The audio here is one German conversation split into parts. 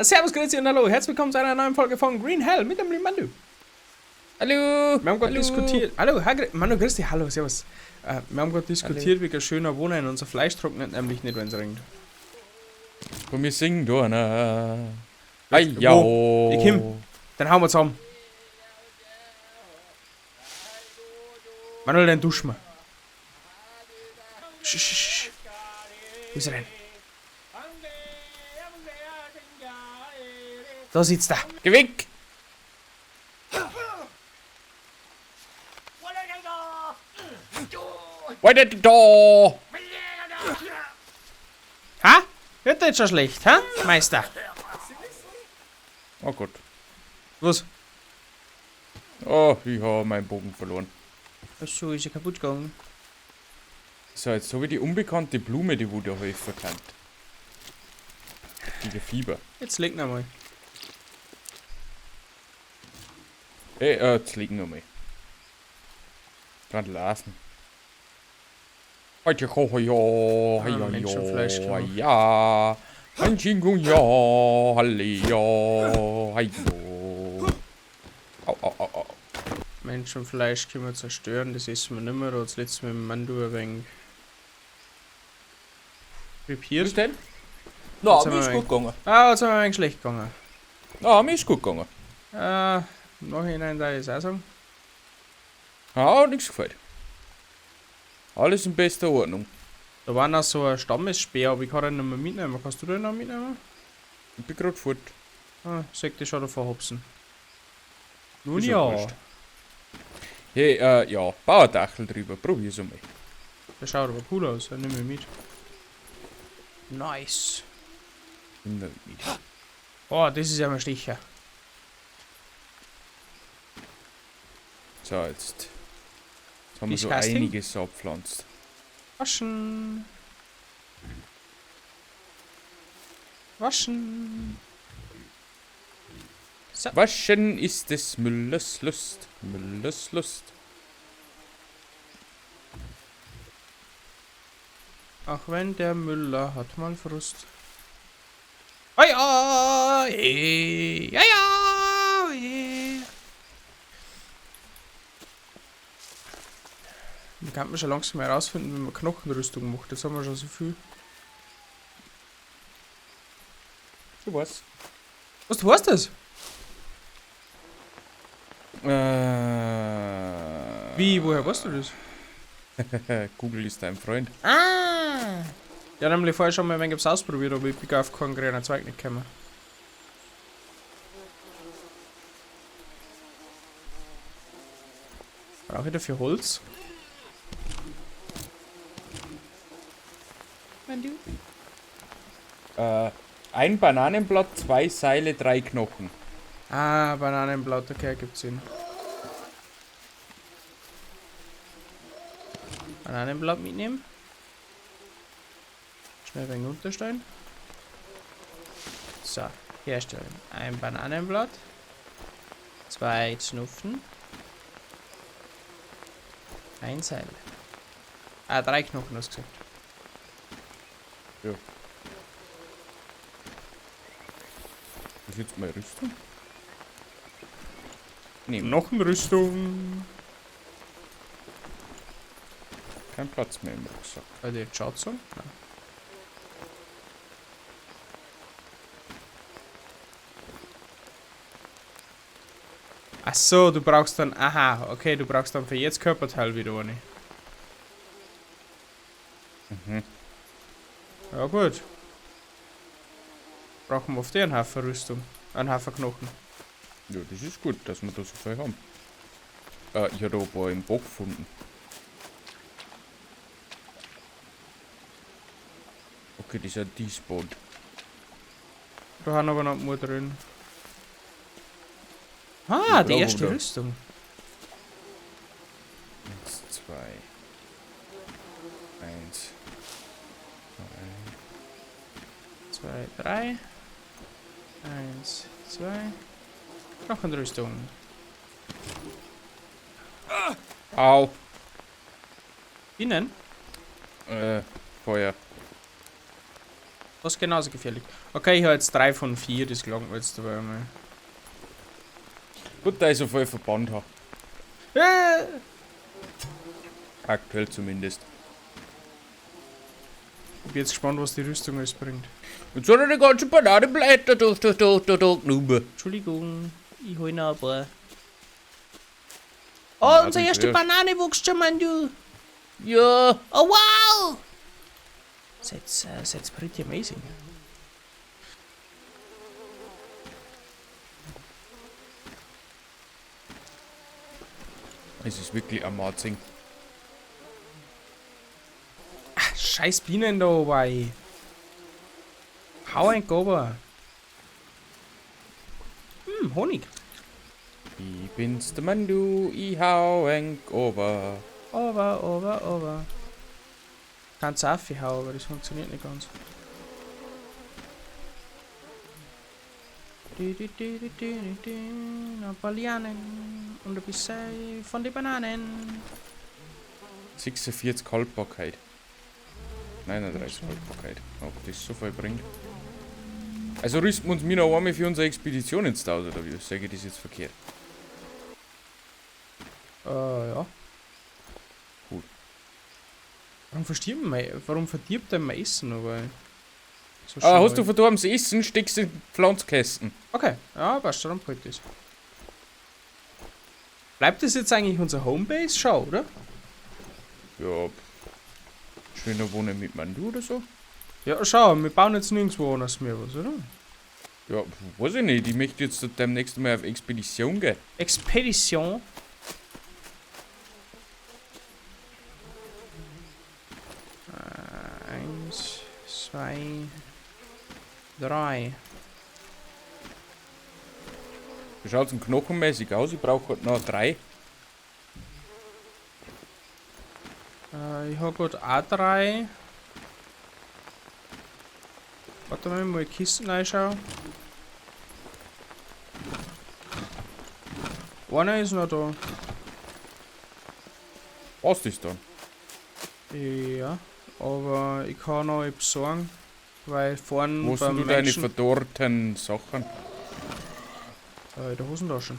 Servus, grüezi und hallo. Herzlich willkommen zu einer neuen Folge von Green Hell mit dem lieben Manu. Hallo! Wir haben gerade Hallo. diskutiert. Hallo, Manu, grüß dich. Hallo, servus. Wir haben gerade diskutiert, wie ein schöner Wohnen. Unser Fleisch trocknet nämlich nicht, wenn es regnet. Komm, wir singen da, ne? Wo? Ich komm. Dann hauen wir zusammen. Manuel, dann duschen wir. Sch. Wo ist er denn? Da sitzt er. Geh weg! Weiter da! Ha? Wird jetzt schon schlecht, ha? Meister. Oh Gott. Was? Oh, ich habe meinen Bogen verloren. Achso, ist er kaputt gegangen. So, jetzt habe ich die unbekannte Blume, die wo da helfen kann. Gegen Fieber. Jetzt leg ihn einmal. Hey, jetzt liegen wir mal. Dran lassen. Heute koche ja, Menschenfleisch, klar. ja. Ein Chingung, ja, halle, ja, hallo. Au. Menschenfleisch können wir zerstören, das essen wir nicht mehr. Da hat das letzte Mal mit dem Mandu ein wenig repiert. Was denn? Jetzt Na, haben mir wir ist ein- gut gegangen. Ah, jetzt haben wir ein wenig schlecht gegangen. Na, mir ist gut gegangen. Im Nachhinein da ist auch sagen. Ja, nichts gefällt. Alles in bester Ordnung. Da war noch so ein Stammesspeer, aber ich kann den nicht mehr mitnehmen. Kannst du den noch mitnehmen? Ich bin gerade fort. Ah, sag dir schon davor hopsen. Nun Ist ja. wurscht. Hey, ja, Bauerdachel drüber. Probier's einmal. Der schaut aber cool aus, nimm ich mit. Nice. Nimm das mit. Oh, das ist ja mal Sticher. So, jetzt haben wir so Disgusting. einiges abpflanzt. Waschen. Waschen. So. Waschen ist des Müllers Lust. Müllers Lust. Auch wenn der Müller hat mal Frust. Oh ja, ja, ja, ja. Man kann man schon langsam herausfinden, wenn man Knochenrüstung macht. Das haben wir schon so viel. Du was? Was, du weißt das? Wie, woher weißt du das? Google ist dein Freund. Ah! Ja, nämlich vorher schon mal ein wenig ausprobiert, aber ich bin auf keinen grünen Zweig nicht gekommen. Brauche ich dafür Holz? Wenn du? Ein Bananenblatt, 2 Seile, 3 Knochen. Ah, Bananenblatt, okay, gibt's Sinn. Bananenblatt mitnehmen. Schnell ein wenig unterstellen. So, herstellen. Ein Bananenblatt. 2 Znupfen. Ein Seil. Ah, 3 Knochen hast du gesagt. Ja. Das ist jetzt mal Rüstung? Nehmen. Knochenrüstung. Kein Platz mehr im Rucksack. Bei dir schaut so? Nein. Ach so, du brauchst dann, aha, okay, du brauchst dann für jetzt Körperteil wieder eine. Mhm. Ja gut. Brauchen wir auf den Haufen Rüstung. Einen Haufen Knochen. Ja, das ist gut, dass wir da so viel haben. Ich habe da ein paar im Bock gefunden. Okay, das ist ein Despawn. Da haben aber noch mehr drin. Ah, die Blau, erste oder? Rüstung. 1, 2. 1. 2, 3. 1, 2. Knochenrüstung. Au! Innen? Feuer. Das ist genauso gefährlich. Okay, ich habe jetzt 3 von 4, das gelangt mir jetzt dabei einmal. Gut, da ich so voll verbannt habe. Äh, Aktuell zumindest. Ich bin jetzt gespannt, was die Rüstung alles bringt. Jetzt hat er die ganze Bananenblätter genommen. Entschuldigung, ich hol noch ein paar. Oh, Oh, unsere unsere erste erste Banane wächst schon, Mann, du. Ja. Oh, wow! That's pretty amazing. Es ist wirklich amazing. Ach, scheiß Bienen da oben. Hau ein Gober. Honig. Ich bin's der Mann, du, ich hau eng over. Over. Kannst du aufhauen, aber das funktioniert nicht ganz. Ein paar Lianen und ein bisschen von den Bananen. 46 Haltbarkeit. 39 Haltbarkeit. Ob das so viel bringt. Also rüsten wir uns noch einmal für unsere Expedition ins Haus, oder wie sage ich das jetzt verkehrt? Ja. Gut. Warum verdirbt der Essen noch? So Hast du verdorbenes Essen, steckst du in Pflanzkästen. Okay, ja, passt, dann bringt das. Bleibt das jetzt eigentlich unser Homebase? Schau, oder? Ja. Schöner Wohnen mit Mandu oder so? Ja, schau, wir bauen jetzt nirgendwo anders mehr was, oder? Ja, weiß ich nicht. Ich möchte jetzt demnächst mal auf Expedition gehen. Expedition. Eins, zwei, drei. Wie schaut's denn knochenmäßig aus? Ich brauche halt noch 3. Ich habe gerade A3. Warte mal, die Kisten reinschauen. Einer ist noch da. Was ist dann? Ja, aber ich kann noch etwas sagen, weil vorne Wo hast beim du deine Menschen... verdorrten Sachen? in der Hosentasche.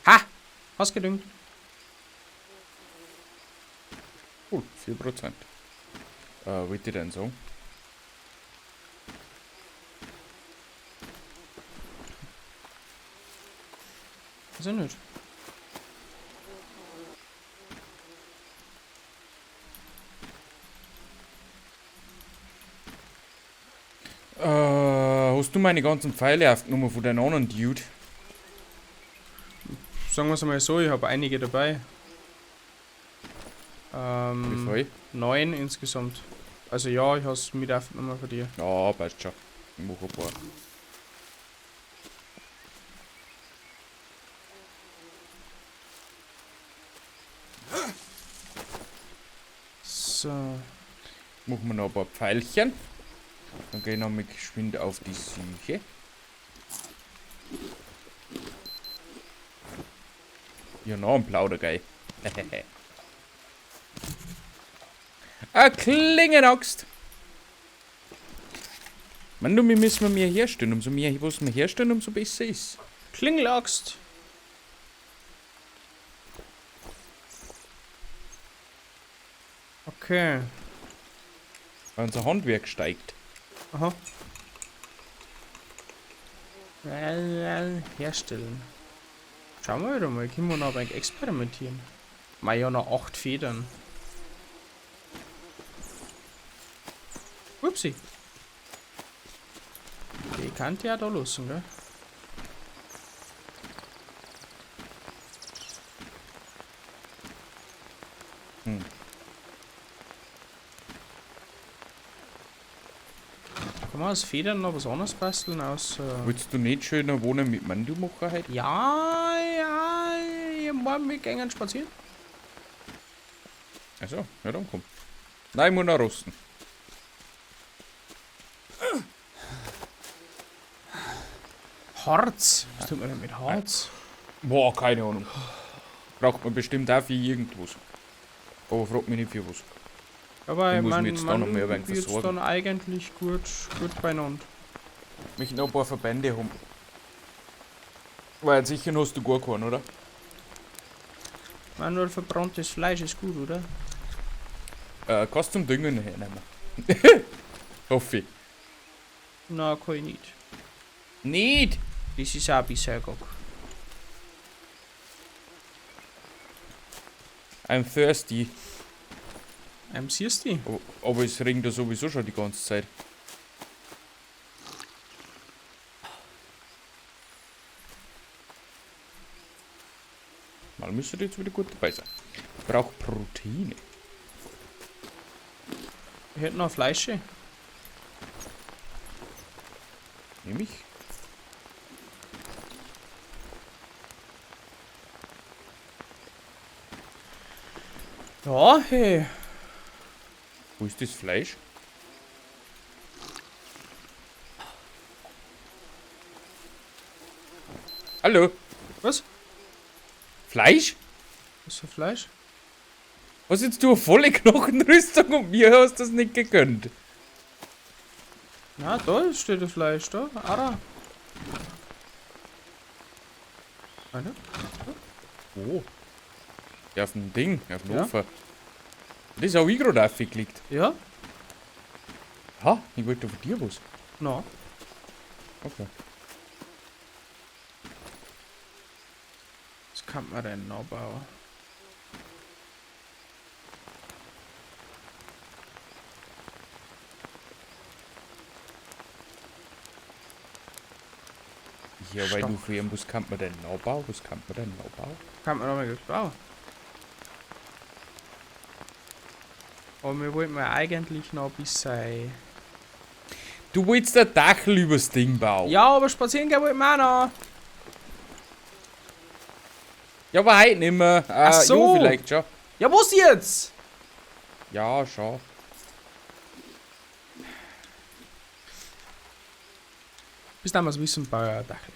Ha! Hast gedüngt. Cool, 4%. Wollte ich denn sagen? Weiß ich nicht. Hast du meine ganzen Pfeile aufgenommen von deinen anderen Dude? Sagen wir es mal so, ich habe einige dabei. Wie viel? 9 insgesamt. Also ja, ich habe es mit aufgenommen von dir. Ja, passt schon. Ich mache ein paar. So. Machen wir noch ein paar Pfeilchen. Dann gehen wir mal geschwind auf die Suche. Ja, noch ein Plaudergei. Eine Klingenaxt. Mann, du, wir müssen mehr herstellen. Umso mehr, was wir herstellen, umso besser ist. Klingelaxt. Okay. Weil unser Handwerk steigt. Aha. Herstellen. Schauen wir wieder mal, können wir noch ein wenig experimentieren. Mal ja noch 8 Federn. Upsi. Die kann ja da lassen, gell? Kann man aus Federn noch was anderes basteln? Aus. Willst du nicht schöner wohnen mit Mandu machen heute? Ja, morgen wir gehen spazieren. Also, ja dann komm. Nein, ich muss noch rosten. Harz. Was tut man denn mit Harz? Boah, keine Ahnung. Braucht man bestimmt auch für irgendwas. Aber frag mich nicht für was. Aber Ich ich muss mein, mich jetzt da noch mehr wegen wird's versorgen. dann eigentlich gut beieinander. Ich möchte noch ein paar Verbände haben. Weil sicher hast du gar keinen, oder? Nur verbranntes Fleisch ist gut, oder? Kannst zum Düngen hernehmen. Hoffe ich. Na, kann ich nicht. Nicht! Das ist auch bisher gar. I'm thirsty. Siehst du? Aber es regnet ja sowieso schon die ganze Zeit. Mal müsste jetzt wieder gut dabei sein. Ich brauche Proteine. Ich hätte noch Fleisch. Nämlich. Ja, hey. Wo ist das Fleisch? Hallo? Was? Fleisch? Was für Fleisch? Was jetzt du eine volle Knochenrüstung und mir hast das nicht gegönnt? Na, da steht das Fleisch, da. Ara. Warte. Wo? Ja, auf dem Ding, auf dem Ja. Ofen. Das habe ich gerade aufgelegt. Ja? Ha, ich wollte von dir was. Na. Okay. Was kann man denn noch bauen? Ja, weil Stopp. du früher, was kann man denn noch bauen? Was kann man denn noch bauen? Kann man noch mal gut bauen. Aber wir wollten ja eigentlich noch ein bisschen. Du wolltest ein Dachel übers Ding bauen. Ja, aber spazieren gehen wollten wir auch noch. Ja, aber heute nicht mehr. Ach so. Ja, vielleicht schon. Ja, was jetzt? Ja, schon. Bis damals wissen wir Dachel.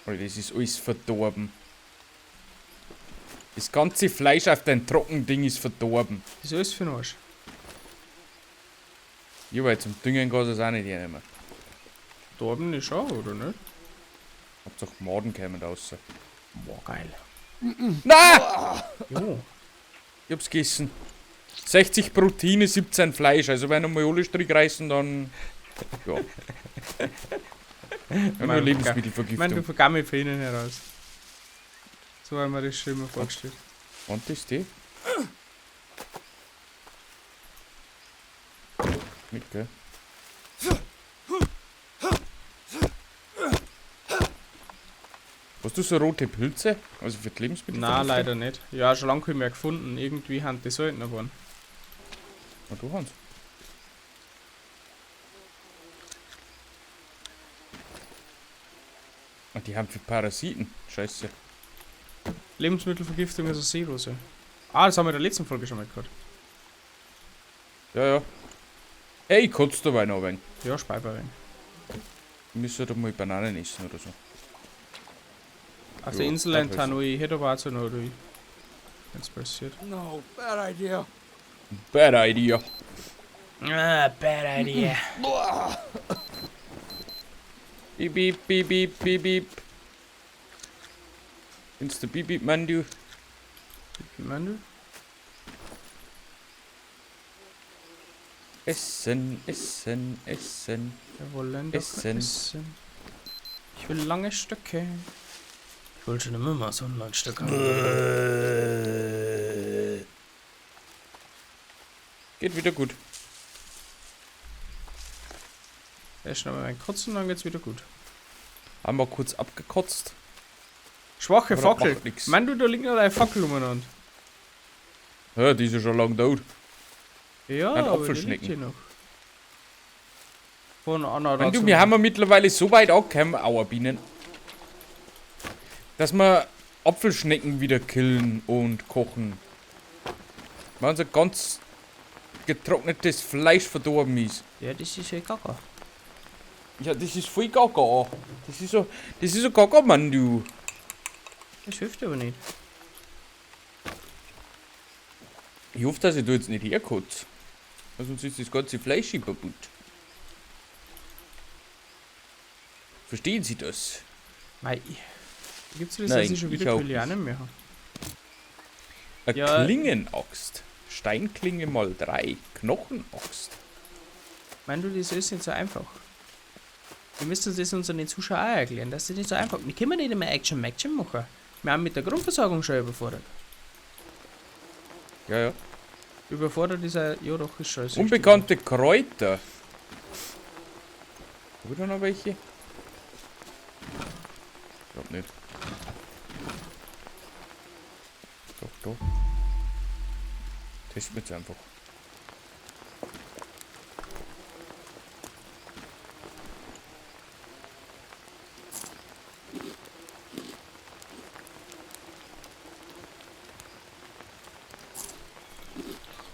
Alter, das ist alles verdorben. Das ganze Fleisch auf dein Trockending ist verdorben. Das ist alles für den Arsch. Ja, weil zum Düngen geht es auch nicht mehr. Dorben ist schon, oder nicht? Hauptsache Maden kämen raus. Boah, geil. Nein! Jo. Ich hab's gegessen. 60 Proteine, 17 Fleisch. Also wenn wir alle Strich reißen, dann... Ja. Ja, nur Ich meine, du Lebensmittelvergiftung. vergammelt von innen heraus. So haben wir das schon immer vorgestellt. Und ist die? Mit, gell? Hast du so rote Pilze? Also für die Lebensmittel? Nein, leider nicht. Ja, schon lange keinen mehr gefunden. Irgendwie haben die Söldner geworden. Na du Hans. Und die haben für Parasiten. Scheiße. Lebensmittelvergiftung ist eine Seerose. Ah, das haben wir in der letzten Folge schon mal gehört. Ja, ja. Hey, kotzt du Wein ein? Ja, Speiberin. Wir müssen halt mal Bananen essen oder so. Auf Ja, der Insel das in Tanui hätte aber auch so noch wenn es passiert. No, bad idea. Bad idea. Ah, bad idea. Beep, beep, beep, beep, beep, beep. Kennst du Beep, beep, Mandu? Mandel? Essen, essen, essen. Wir wollen doch Essen. essen. Ich will lange Stöcke. Ich wollte schon immer mal so ein langes Stück haben. Geht wieder gut. Erst noch mal einen Kotzen, dann geht's wieder gut. Haben wir kurz abgekotzt. Schwache Aber das Fackel. macht nix. Mann, du, da liegt noch eine Fackel umeinander. Ja, die ist ja schon lang tot. Ja, Ein aber die Apfelschnecken. liegt hier noch. Von Anna Wenn du, wir haben ja mittlerweile so weit angekommen, Auerbienen, dass wir Apfelschnecken wieder killen und kochen. Weil unser ganz getrocknetes Fleisch verdorben ist. Ja, das ist ja gaga. Ja, das ist voll gaga. Das ist so gaga, Mann, du. Das hilft aber nicht. Ich hoffe, dass ich da jetzt nicht herkotze. Sonst ist das ganze Fleisch kaputt. Verstehen Sie das? Mei, gibt's das, Nein, dass ich schon ich wieder auch Julianen mehr habe? Eine Ja. Klingenaxt. Steinklinge mal 3. Knochenaxt. Meinst du, das ist nicht so einfach? Wir müssen das unseren Zuschauern auch erklären, dass das nicht so einfach ist. Wir können nicht immer Action machen. Wir haben mit der Grundversorgung schon überfordert. Ja, ja. Überfordert ist er, ja doch, ist schon. Unbekannte Kräuter. Habe ich da noch welche? Ich glaub nicht. Doch, doch. Testen wir jetzt einfach.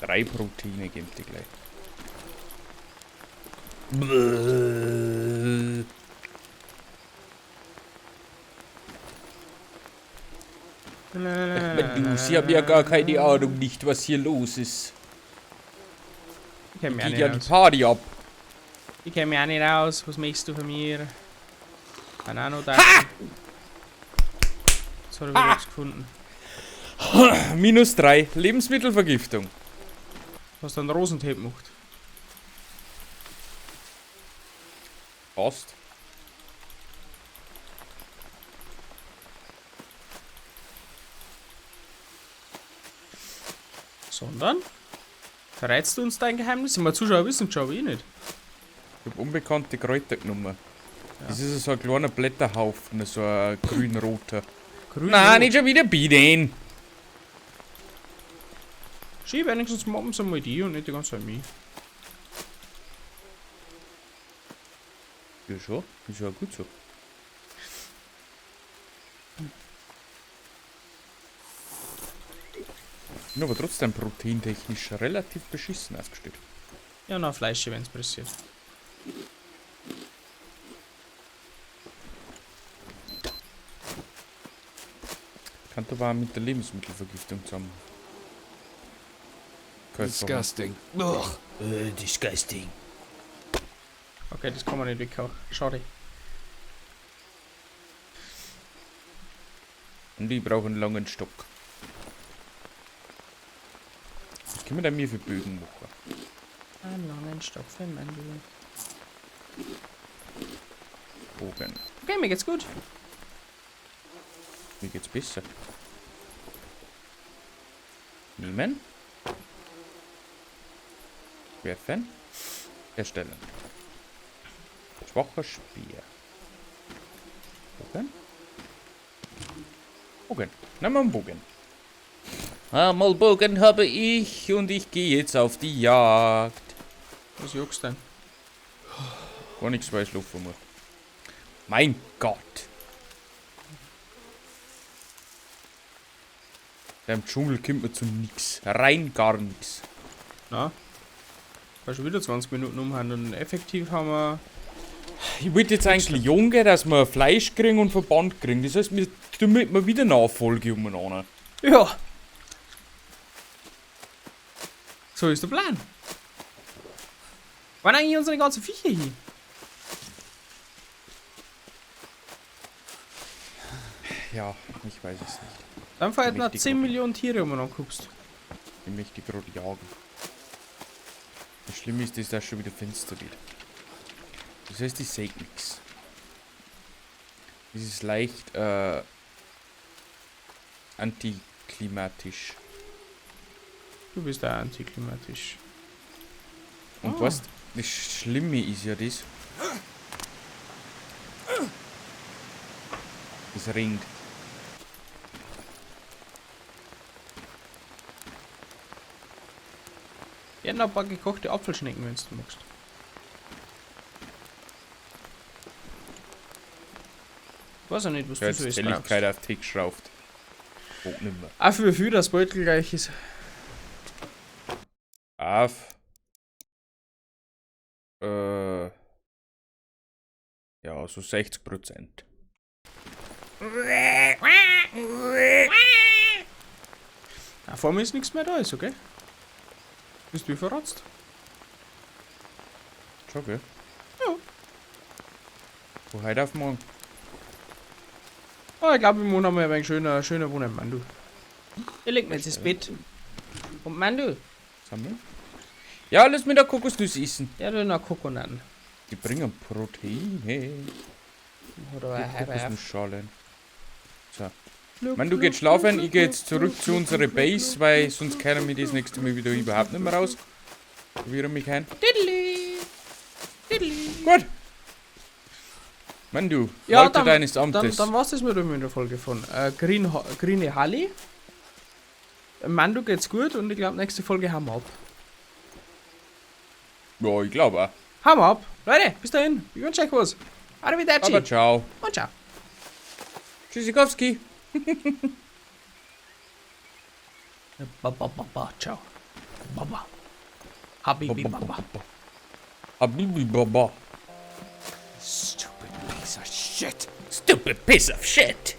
Drei Proteine geben die gleich. Sie haben ja gar keine Ahnung nicht, was hier los ist. Ich kenn mich Geht auch ja nicht die aus. Party ab. Ich kenn mich auch nicht aus. Was möchtest du von mir? Kann auch noch da. Jetzt hat er wieder was gefunden. -3. Lebensmittelvergiftung. Hast du einen Rosentape gemacht? Passt. Sondern? Verrätst du uns dein Geheimnis? Wir Zuschauer wissen es schon, aber ich nicht. Ich habe unbekannte Kräuter genommen. Ja. Das ist so ein kleiner Blätterhaufen, so ein grün-roter. Grün. Nein, nicht schon wieder Bienen. Schön, wenigstens mobben sie mal die und nicht die ganze Zeit mich. Ja schon, ist ja gut so. Bin aber trotzdem proteintechnisch relativ beschissen ausgestellt. Ja, noch Fleisch, wenn es passiert. Kann aber auch mit der Lebensmittelvergiftung zusammen. Disgusting. Disgusting. Okay, das kann man nicht weghauen. Schade. Und ich brauche einen langen Stock. Was können wir denn mir für Bögen machen? Einen langen Stock für mein Leben. Bogen. Okay, mir geht's gut. Mir geht's besser. Nehmen. Werfen. Erstellen. Schwacher Speer. Bogen. Bogen. Nimm mal einen Bogen. Einmal Bogen habe ich und ich gehe jetzt auf die Jagd. Was juckst denn? Gar nichts, weil ich laufen muss. Mein Gott. Im Dschungel kommt man zu nix. Rein gar nix. Na? War schon wieder 20 Minuten umhauen und effektiv haben wir. Ich wollte jetzt eigentlich Junge, dass wir Fleisch kriegen und Verband kriegen. Das heißt, wir tun wir wieder Nachfolge umeinander. Ja! So ist der Plan. Wann eigentlich unsere ganzen Viecher hin? Ja, ich weiß es nicht. Dann fällt noch Richtig 10 gut. Millionen Tiere um und anguckst. Ich möchte gerade jagen. Das Schlimme ist, dass schon wieder Fenster wird. Das heißt, ich sehe nichts. Das ist leicht antiklimatisch. Du bist da antiklimatisch. Und was das Schlimme ist ja das. Es regnet. Ich hätte noch ein paar gekochte Apfelschnecken, wenn du magst. Ich weiß auch nicht, was du Jetzt so isst. Helligkeit auf Tick schraubt. Oh, nimmer. Auch für viel, das Beutel gleich ist. Auf. Ja, so 60%. Vor mir ist nichts mehr da, ist okay? Bist du verrotzt? Schon, gell? Ja. Von heute auf morgen. Oh, ich glaube, wir wohnen haben wir ein wenig schöner Wohnen, Mann, du. Ich leg mir jetzt ins Bett. Und Mann, du. Sammeln? Ja, lass mir da Kokosnuss essen. Ja, du noch Kokonaten. Die bringen Proteine. Oder Die ein halber Kokosnussschalen. So. Look, Mann, du gehst schlafen, ich gehe jetzt zurück zu unserer Base, weil sonst kennen wir das nächste Mal wieder überhaupt nicht mehr raus. Probiere mich ein. Diddly. Diddly. Gut. Mann, du, Ja, Leute deines Amtes. Dann war's das mit der Folge von Grüne Halle. Mando geht's gut und ich glaube, nächste Folge haben wir ab. Ja, ich glaube auch. Haben wir ab. Leute, bis dahin. Ich wünsche euch was. Arrivederci. Aber ciao. Und ciao. Tschüssikowski. Baba. Ciao. Baba. Habibi Baba. Habibi Baba. Stupid piece of shit. Stupid piece of shit.